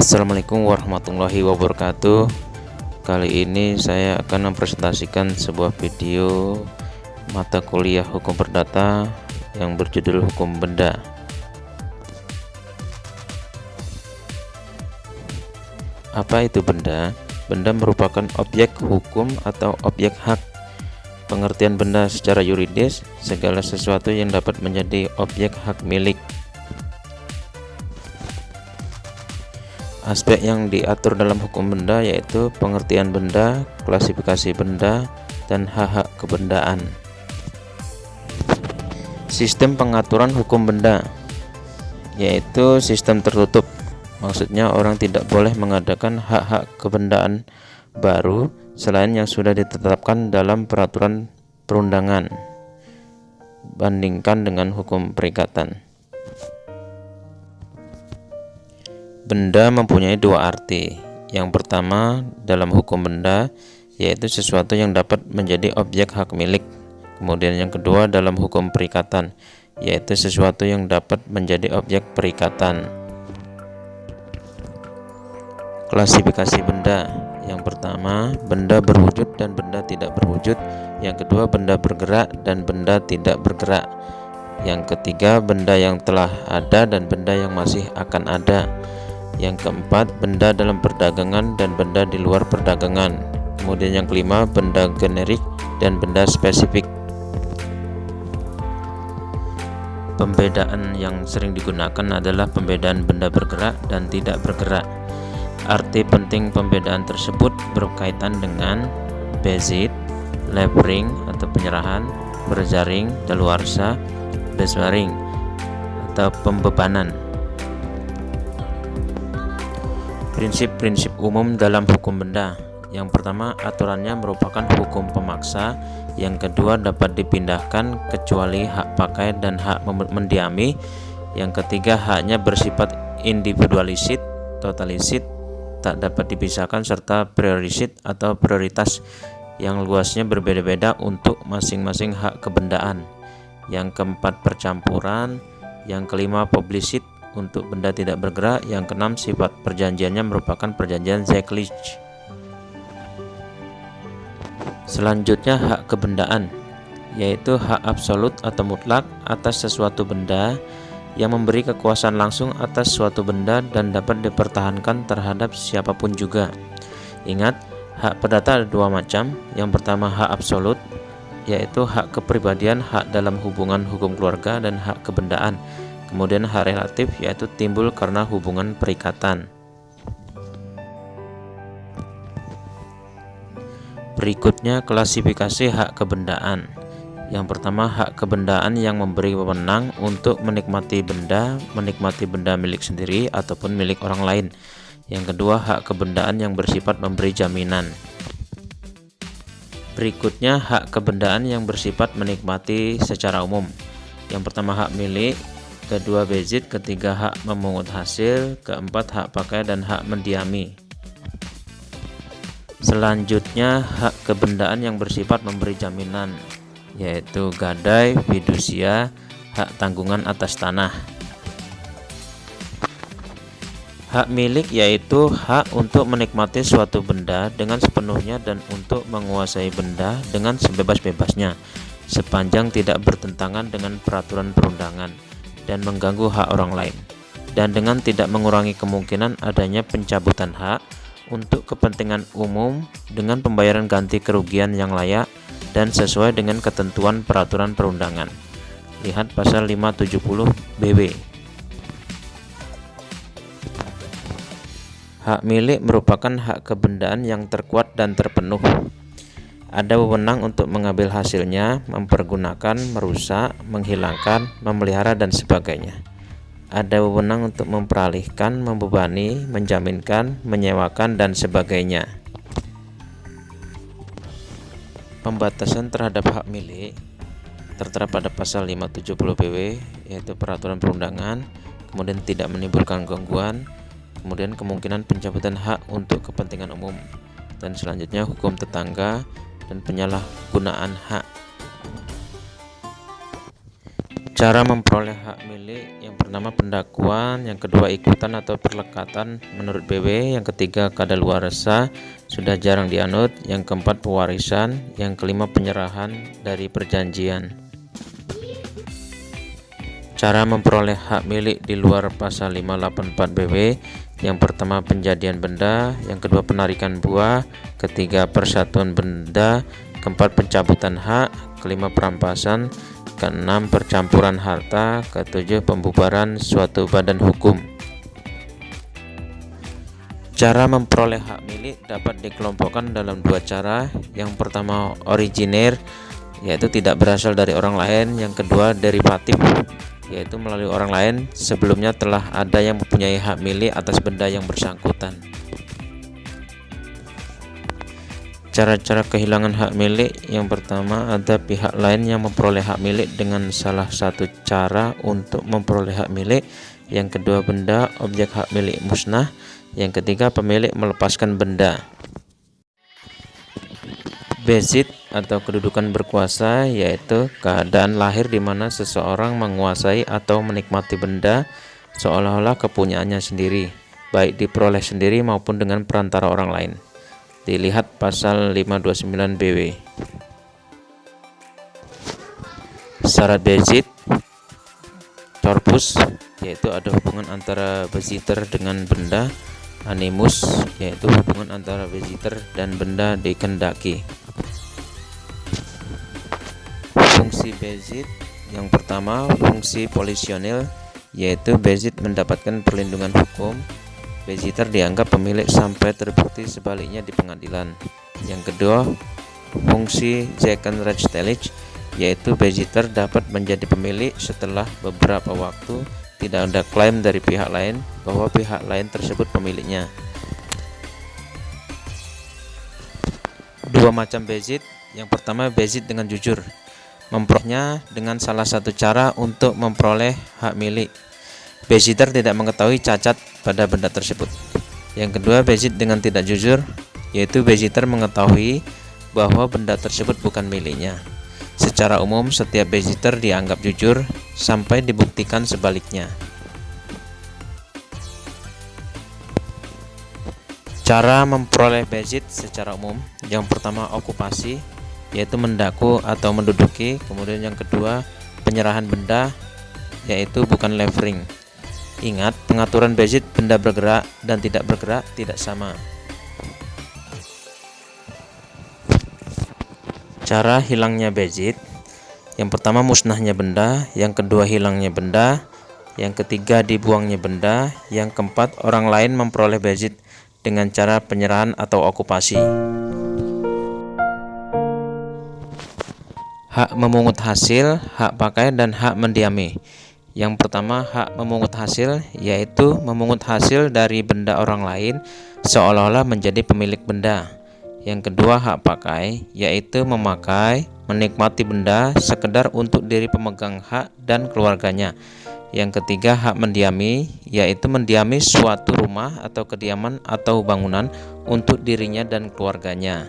Assalamualaikum warahmatullahi wabarakatuh. Kali ini saya akan mempresentasikan sebuah video mata kuliah hukum perdata yang berjudul hukum benda. Apa itu benda? Benda merupakan objek hukum atau objek hak. Pengertian benda secara yuridis, segala sesuatu yang dapat menjadi objek hak milik. Aspek yang diatur dalam hukum benda yaitu pengertian benda, klasifikasi benda, dan hak-hak kebendaan. Sistem pengaturan hukum benda yaitu sistem tertutup. Maksudnya orang tidak boleh mengadakan hak-hak kebendaan baru selain yang sudah ditetapkan dalam peraturan perundangan. Bandingkan dengan hukum perikatan. Benda mempunyai dua arti. Yang pertama dalam hukum benda yaitu sesuatu yang dapat menjadi objek hak milik. Kemudian yang kedua dalam hukum perikatan yaitu sesuatu yang dapat menjadi objek perikatan. Klasifikasi benda. Yang pertama benda berwujud dan benda tidak berwujud. Yang kedua benda bergerak dan benda tidak bergerak. Yang ketiga benda yang telah ada dan benda yang masih akan ada. Yang keempat, benda dalam perdagangan dan benda di luar perdagangan. Kemudian yang kelima, benda generik dan benda spesifik. Pembedaan yang sering digunakan adalah pembedaan benda bergerak dan tidak bergerak. Arti penting pembedaan tersebut berkaitan dengan bezit, levering atau penyerahan, berjaring, daluarsa, beswaring atau pembebanan. Prinsip-prinsip umum dalam hukum benda. Yang pertama, aturannya merupakan hukum pemaksa. Yang kedua, dapat dipindahkan kecuali hak pakai dan hak mendiami. Yang ketiga, haknya bersifat individualisit, totalisit, tak dapat dipisahkan, serta priorisit atau prioritas yang luasnya berbeda-beda untuk masing-masing hak kebendaan. Yang keempat, percampuran. Yang kelima, publisit untuk benda tidak bergerak. Yang keenam, sifat perjanjiannya merupakan perjanjian zeklich. Selanjutnya hak kebendaan yaitu hak absolut atau mutlak atas sesuatu benda yang memberi kekuasaan langsung atas suatu benda dan dapat dipertahankan terhadap siapapun juga. Ingat, hak perdata ada dua macam. Yang pertama hak absolut yaitu hak kepribadian, hak dalam hubungan hukum keluarga, dan hak kebendaan. Kemudian hak relatif yaitu timbul karena hubungan perikatan. Berikutnya klasifikasi hak kebendaan. Yang pertama hak kebendaan yang memberi wewenang untuk menikmati benda milik sendiri ataupun milik orang lain. Yang kedua hak kebendaan yang bersifat memberi jaminan. Berikutnya hak kebendaan yang bersifat menikmati secara umum. Yang pertama hak milik, kedua bezit, ketiga hak memungut hasil, keempat hak pakai dan hak mendiami. Selanjutnya hak kebendaan yang bersifat memberi jaminan yaitu gadai, fidusia, hak tanggungan atas tanah. Hak milik yaitu hak untuk menikmati suatu benda dengan sepenuhnya dan untuk menguasai benda dengan sebebas-bebasnya sepanjang tidak bertentangan dengan peraturan perundangan dan mengganggu hak orang lain, dan dengan tidak mengurangi kemungkinan adanya pencabutan hak untuk kepentingan umum dengan pembayaran ganti kerugian yang layak dan sesuai dengan ketentuan peraturan perundangan. Lihat pasal 570 BW. Hak milik merupakan hak kebendaan yang terkuat dan terpenuh. Ada wewenang untuk mengambil hasilnya, mempergunakan, merusak, menghilangkan, memelihara, dan sebagainya. Ada wewenang untuk memperalihkan, membebani, menjaminkan, menyewakan, dan sebagainya. Pembatasan terhadap hak milik tertera pada pasal 570 BW yaitu peraturan perundangan, kemudian tidak menimbulkan gangguan, kemudian kemungkinan pencabutan hak untuk kepentingan umum, dan selanjutnya hukum tetangga dan penyalahgunaan hak. Cara memperoleh hak milik: yang pertama pendakuan, yang kedua ikutan atau perlekatan menurut BW, yang ketiga kadaluarsa sudah jarang dianut, yang keempat pewarisan, yang kelima penyerahan dari perjanjian. Cara memperoleh hak milik di luar pasal 584 BW: yang pertama penjadian benda, yang kedua penarikan buah, ketiga persatuan benda, keempat pencabutan hak, kelima perampasan, keenam percampuran harta, ketujuh pembubaran suatu badan hukum. Cara memperoleh hak milik dapat dikelompokkan dalam dua cara. Yang pertama originer, yaitu tidak berasal dari orang lain. Yang kedua derivatif, yaitu melalui orang lain sebelumnya telah ada yang mempunyai hak milik atas benda yang bersangkutan. Cara-cara kehilangan hak milik: yang pertama ada pihak lain yang memperoleh hak milik dengan salah satu cara untuk memperoleh hak milik. Yang kedua benda objek hak milik musnah. Yang ketiga pemilik melepaskan benda. Bezit atau kedudukan berkuasa, yaitu keadaan lahir di mana seseorang menguasai atau menikmati benda seolah-olah kepunyaannya sendiri, baik diperoleh sendiri maupun dengan perantara orang lain. Dilihat pasal 529 BW. Syarat bezit: corpus, yaitu ada hubungan antara beziter dengan benda. Animus, yaitu hubungan antara beziter dan benda dikehendaki. Fungsi bezit: yang pertama fungsi polisionil, yaitu bezit mendapatkan perlindungan hukum. Beziter dianggap pemilik sampai terbukti sebaliknya di pengadilan. Yang kedua fungsi Zekenrechtstellig, yaitu beziter dapat menjadi pemilik setelah beberapa waktu tidak ada klaim dari pihak lain bahwa pihak lain tersebut pemiliknya. Dua macam bezit. Yang pertama bezit dengan jujur, memperolehnya dengan salah satu cara untuk memperoleh hak milik. Beziter tidak mengetahui cacat pada benda tersebut. Yang kedua bezit dengan tidak jujur, yaitu beziter mengetahui bahwa benda tersebut bukan miliknya. Secara umum setiap beziter dianggap jujur sampai dibuktikan sebaliknya. Cara memperoleh bezit secara umum: yang pertama okupasi, yaitu mendaku atau menduduki. Kemudian yang kedua penyerahan benda, yaitu bukan levering. Ingat, pengaturan bezit benda bergerak dan tidak bergerak tidak sama. Cara hilangnya bezit: yang pertama musnahnya benda, yang kedua hilangnya benda, yang ketiga dibuangnya benda, yang keempat orang lain memperoleh bezit dengan cara penyerahan atau okupasi. Hak memungut hasil, hak pakai, dan hak mendiami. Yang pertama hak memungut hasil, yaitu memungut hasil dari benda orang lain seolah-olah menjadi pemilik benda. Yang kedua hak pakai, yaitu memakai, menikmati benda sekedar untuk diri pemegang hak dan keluarganya. Yang ketiga hak mendiami, yaitu mendiami suatu rumah atau kediaman atau bangunan untuk dirinya dan keluarganya.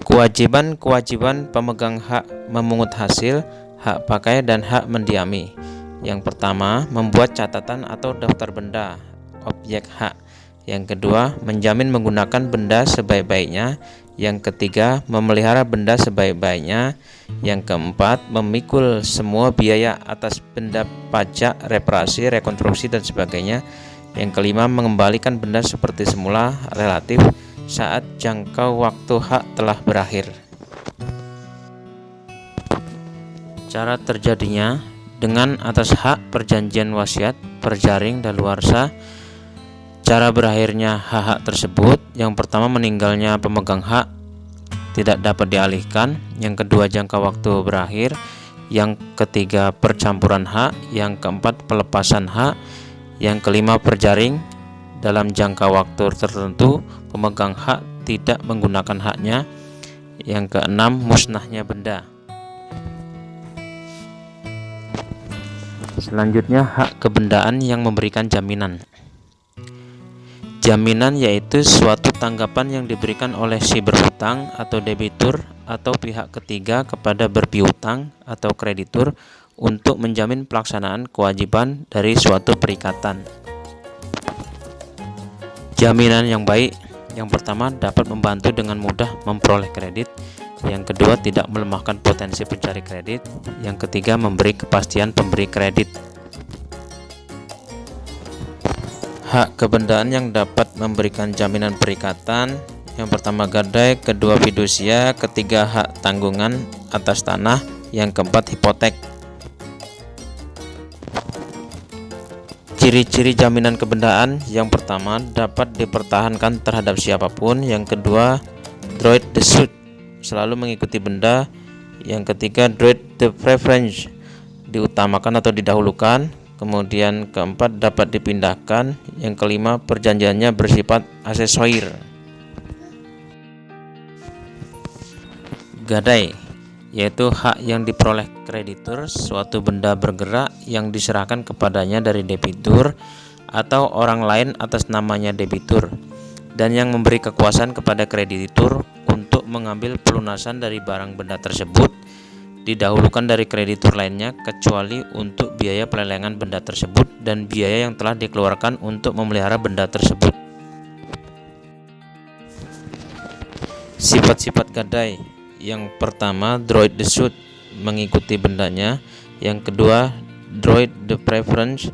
Kewajiban pemegang hak memungut hasil, hak pakai, dan hak mendiami. Yang pertama membuat catatan atau daftar benda objek hak. Yang kedua menjamin menggunakan benda sebaik-baiknya. Yang ketiga memelihara benda sebaik-baiknya. Yang keempat memikul semua biaya atas benda, pajak, reparasi, rekonstruksi, dan sebagainya. Yang kelima mengembalikan benda seperti semula relatif saat jangka waktu hak telah berakhir. Cara terjadinya: dengan atas hak perjanjian wasiat, perjaring, daluarsa. Cara berakhirnya hak-hak tersebut: yang pertama meninggalnya pemegang hak tidak dapat dialihkan, yang kedua jangka waktu berakhir, yang ketiga percampuran hak, yang keempat pelepasan hak, yang kelima perjaring dalam jangka waktu tertentu pemegang hak tidak menggunakan haknya, yang keenam musnahnya benda. Selanjutnya hak kebendaan yang memberikan jaminan. Jaminan yaitu suatu tanggapan yang diberikan oleh si berhutang atau debitur atau pihak ketiga kepada berpiutang atau kreditur untuk menjamin pelaksanaan kewajiban dari suatu perikatan. Jaminan yang baik, yang pertama, dapat membantu dengan mudah memperoleh kredit. Yang kedua, tidak melemahkan potensi pencari kredit. Yang ketiga, memberi kepastian pemberi kredit. Hak kebendaan yang dapat memberikan jaminan perikatan, yang pertama gadai, kedua fidusia, ketiga hak tanggungan atas tanah, yang keempat hipotek. Ciri-ciri jaminan kebendaan, yang pertama dapat dipertahankan terhadap siapapun, yang kedua droit de suite, selalu mengikuti benda, yang ketiga droit de préférence, diutamakan atau didahulukan, kemudian keempat dapat dipindahkan, yang kelima perjanjiannya bersifat aksesorir. Gadai, yaitu hak yang diperoleh kreditur, suatu benda bergerak yang diserahkan kepadanya dari debitur atau orang lain atas namanya debitur, dan yang memberi kekuasaan kepada kreditur untuk mengambil pelunasan dari barang benda tersebut, didahulukan dari kreditur lainnya kecuali untuk biaya pelelangan benda tersebut dan biaya yang telah dikeluarkan untuk memelihara benda tersebut. Sifat-sifat gadai, yang pertama droit de suite, mengikuti bendanya, yang kedua droit de préférence,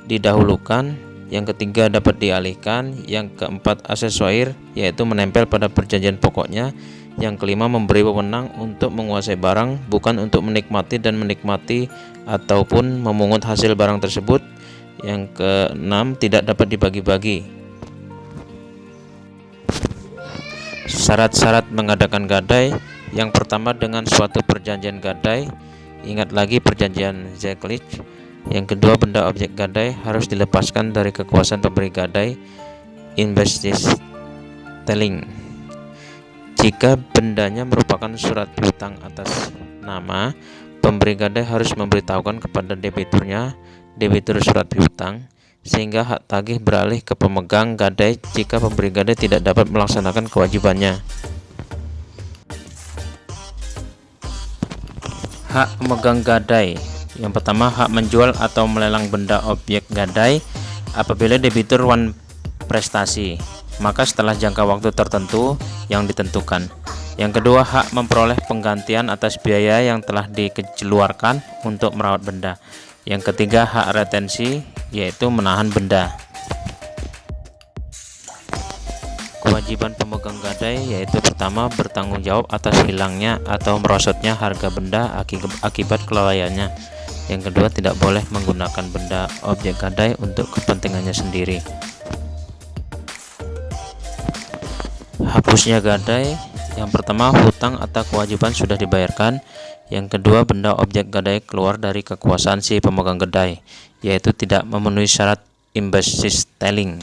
didahulukan, yang ketiga dapat dialihkan, yang keempat aksesorir, yaitu menempel pada perjanjian pokoknya, yang kelima memberi wewenang untuk menguasai barang, bukan untuk menikmati dan menikmati ataupun memungut hasil barang tersebut, yang keenam tidak dapat dibagi-bagi. Syarat-syarat mengadakan gadai, yang pertama dengan suatu perjanjian gadai, ingat lagi perjanjian Zeklich. Yang kedua, benda objek gadai harus dilepaskan dari kekuasaan pemberi gadai, investisteling. Jika bendanya merupakan surat piutang atas nama, pemberi gadai harus memberitahukan kepada debiturnya, debitur surat piutang, sehingga hak tagih beralih ke pemegang gadai jika pemberi gadai tidak dapat melaksanakan kewajibannya. Hak pemegang gadai, yang pertama hak menjual atau melelang benda objek gadai apabila debitur wan prestasi, maka setelah jangka waktu tertentu yang ditentukan. Yang kedua, hak memperoleh penggantian atas biaya yang telah dikeluarkan untuk merawat benda. Yang ketiga, hak retensi, yaitu menahan benda. Kewajiban pemegang gadai yaitu pertama, bertanggung jawab atas hilangnya atau merosotnya harga benda akibat kelalaiannya. Yang kedua, tidak boleh menggunakan benda objek gadai untuk kepentingannya sendiri. Hapusnya gadai, yang pertama hutang atau kewajiban sudah dibayarkan, yang kedua benda objek gadai keluar dari kekuasaan si pemegang gadai, yaitu tidak memenuhi syarat investisteling.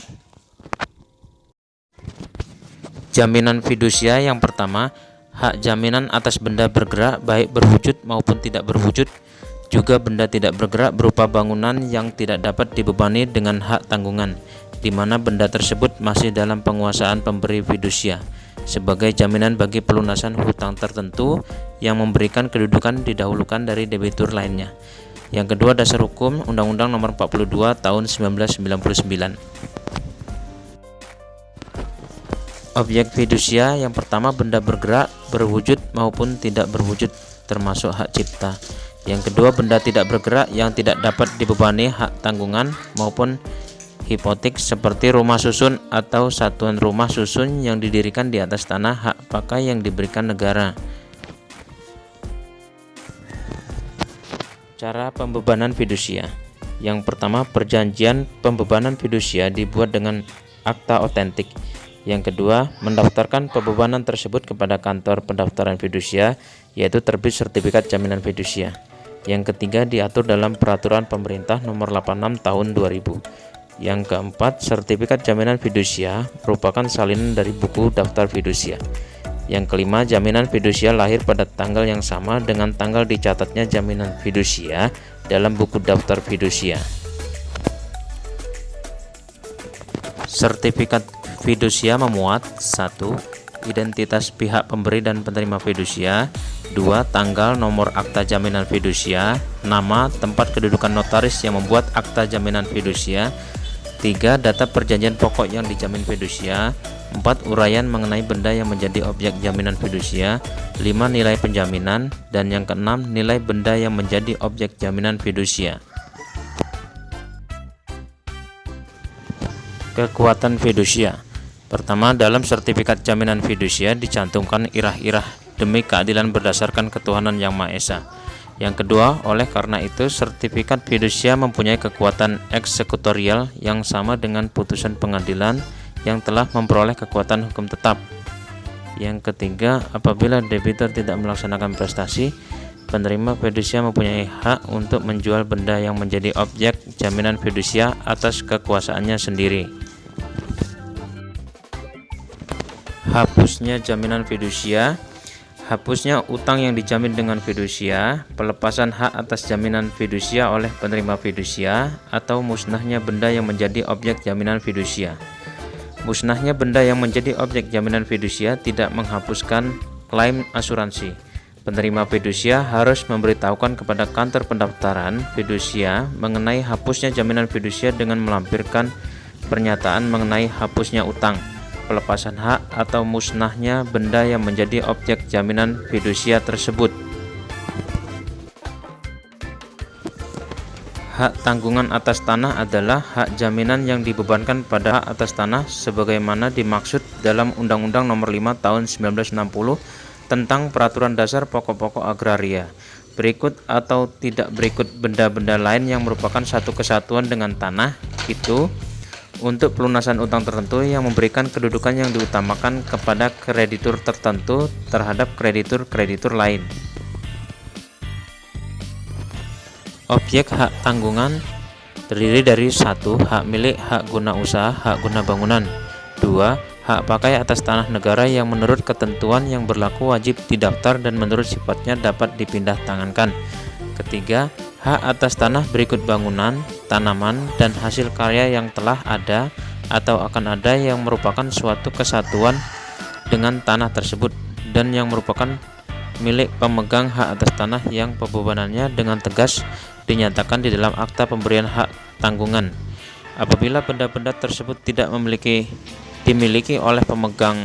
Jaminan fidusia, yang pertama hak jaminan atas benda bergerak baik berwujud maupun tidak berwujud, juga benda tidak bergerak berupa bangunan yang tidak dapat dibebani dengan hak tanggungan, di mana benda tersebut masih dalam penguasaan pemberi fidusia, sebagai jaminan bagi pelunasan hutang tertentu yang memberikan kedudukan didahulukan dari debitur lainnya. Yang kedua, dasar hukum Undang-Undang Nomor 42 Tahun 1999. Objek fidusia, yang pertama benda bergerak, berwujud maupun tidak berwujud, termasuk hak cipta. Yang kedua, benda tidak bergerak yang tidak dapat dibebani hak tanggungan maupun hipotek, seperti rumah susun atau satuan rumah susun yang didirikan di atas tanah hak pakai yang diberikan negara. Cara pembebanan fidusia. Yang pertama, perjanjian pembebanan fidusia dibuat dengan akta otentik. Yang kedua, mendaftarkan pembebanan tersebut kepada kantor pendaftaran fidusia, yaitu terbit sertifikat jaminan fidusia. Yang ketiga, diatur dalam peraturan pemerintah nomor 86 tahun 2000. Yang keempat, sertifikat jaminan fidusia merupakan salinan dari buku daftar fidusia. Yang kelima, jaminan fidusia lahir pada tanggal yang sama dengan tanggal dicatatnya jaminan fidusia dalam buku daftar fidusia. Sertifikat fidusia memuat 1. identitas pihak pemberi dan penerima fidusia. 2. Tanggal nomor akta jaminan fidusia, nama, tempat kedudukan notaris yang membuat akta jaminan fidusia. 3. Data perjanjian pokok yang dijamin fidusia. 4. Uraian mengenai benda yang menjadi objek jaminan fidusia. 5. Nilai penjaminan. Dan yang keenam, nilai benda yang menjadi objek jaminan fidusia. Kekuatan fidusia. Pertama, dalam sertifikat jaminan fidusia dicantumkan irah-irah demi keadilan berdasarkan ketuhanan yang Maha Esa. Yang kedua, oleh karena itu sertifikat fidusia mempunyai kekuatan eksekutorial yang sama dengan putusan pengadilan yang telah memperoleh kekuatan hukum tetap. Yang ketiga, apabila debitur tidak melaksanakan prestasi, penerima fidusia mempunyai hak untuk menjual benda yang menjadi objek jaminan fidusia atas kekuasaannya sendiri. Hapusnya jaminan fidusia. Hapusnya utang yang dijamin dengan fidusia, pelepasan hak atas jaminan fidusia oleh penerima fidusia, atau musnahnya benda yang menjadi objek jaminan fidusia. Musnahnya benda yang menjadi objek jaminan fidusia tidak menghapuskan klaim asuransi. Penerima fidusia harus memberitahukan kepada kantor pendaftaran fidusia mengenai hapusnya jaminan fidusia dengan melampirkan pernyataan mengenai hapusnya utang, pelepasan hak atau musnahnya benda yang menjadi objek jaminan fidusia tersebut. Hak tanggungan atas tanah adalah hak jaminan yang dibebankan pada hak atas tanah sebagaimana dimaksud dalam Undang-Undang Nomor 5 Tahun 1960 tentang Peraturan Dasar Pokok-pokok Agraria. Berikut atau tidak berikut benda-benda lain yang merupakan satu kesatuan dengan tanah itu untuk pelunasan utang tertentu yang memberikan kedudukan yang diutamakan kepada kreditur tertentu terhadap kreditur-kreditur lain. Objek hak tanggungan terdiri dari 1. Hak milik, hak guna usaha, hak guna bangunan. 2. Hak pakai atas tanah negara yang menurut ketentuan yang berlaku wajib didaftar dan menurut sifatnya dapat dipindah tangankan. 3. Hak atas tanah berikut bangunan, tanaman, dan hasil karya yang telah ada atau akan ada yang merupakan suatu kesatuan dengan tanah tersebut dan yang merupakan milik pemegang hak atas tanah yang pembebanannya dengan tegas dinyatakan di dalam akta pemberian hak tanggungan. Apabila benda-benda tersebut tidak dimiliki oleh pemegang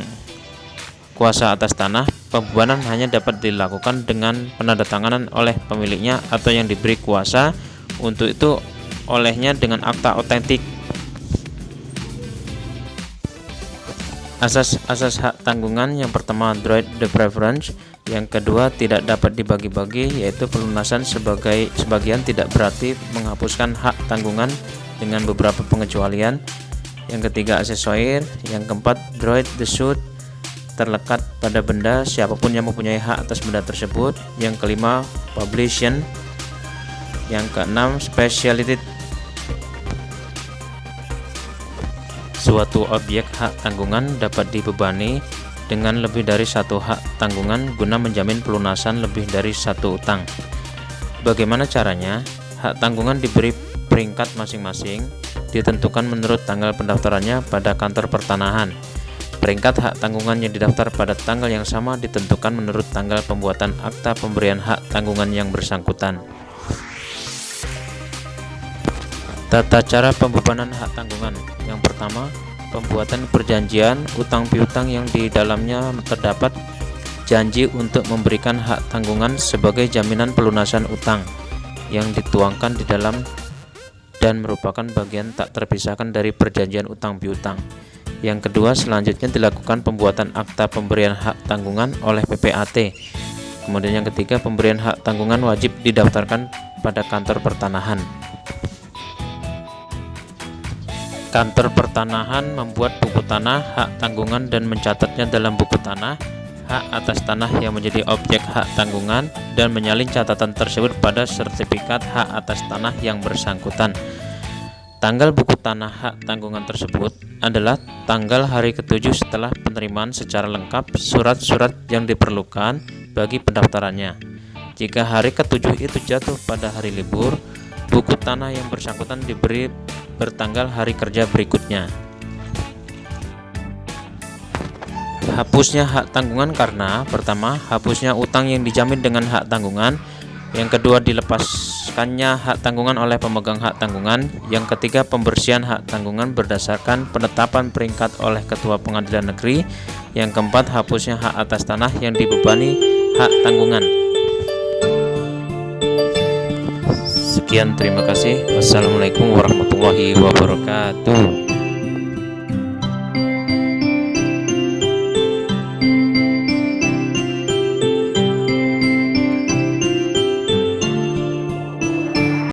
kuasa atas tanah, pembebanan hanya dapat dilakukan dengan penandatanganan oleh pemiliknya atau yang diberi kuasa untuk itu olehnya dengan akta otentik. Asas hak tanggungan: yang pertama, droit de préférence. Yang kedua, tidak dapat dibagi-bagi, yaitu pelunasan sebagian tidak berarti menghapuskan hak tanggungan dengan beberapa pengecualian. Yang ketiga, accessoire. Yang keempat, droit de suite, terlekat pada benda siapapun yang mempunyai hak atas benda tersebut. Yang kelima, publication. Yang keenam, speciality. Suatu objek hak tanggungan dapat dibebani dengan lebih dari satu hak tanggungan guna menjamin pelunasan lebih dari satu utang. Bagaimana caranya? Hak tanggungan diberi peringkat masing-masing, ditentukan menurut tanggal pendaftarannya pada kantor pertanahan. Peringkat hak tanggungan yang didaftar pada tanggal yang sama ditentukan menurut tanggal pembuatan akta pemberian hak tanggungan yang bersangkutan. Tata cara pembebanan hak tanggungan. Yang pertama, pembuatan perjanjian utang piutang yang di dalamnya terdapat janji untuk memberikan hak tanggungan sebagai jaminan pelunasan utang yang dituangkan di dalam dan merupakan bagian tak terpisahkan dari perjanjian utang piutang. Yang kedua, selanjutnya dilakukan pembuatan akta pemberian hak tanggungan oleh PPAT. Kemudian yang ketiga, pemberian hak tanggungan wajib didaftarkan pada kantor pertanahan. Kantor pertanahan membuat buku tanah hak tanggungan dan mencatatnya dalam buku tanah hak atas tanah yang menjadi objek hak tanggungan dan menyalin catatan tersebut pada sertifikat hak atas tanah yang bersangkutan. Tanggal buku tanah hak tanggungan tersebut adalah tanggal hari ke-7 setelah penerimaan secara lengkap surat-surat yang diperlukan bagi pendaftarannya. Jika hari ke-7 itu jatuh pada hari libur, buku tanah yang bersangkutan diberi bertanggal hari kerja berikutnya. hapusnya hak tanggungan karena pertama, hapusnya utang yang dijamin dengan hak tanggungan. Yang kedua, dilepaskannya hak tanggungan oleh pemegang hak tanggungan. Yang ketiga, pembersihan hak tanggungan berdasarkan penetapan peringkat oleh Ketua Pengadilan Negeri. Yang keempat, hapusnya hak atas tanah yang dibebani hak tanggungan. Sekian, terima kasih. Wassalamualaikum warahmatullahi wabarakatuh.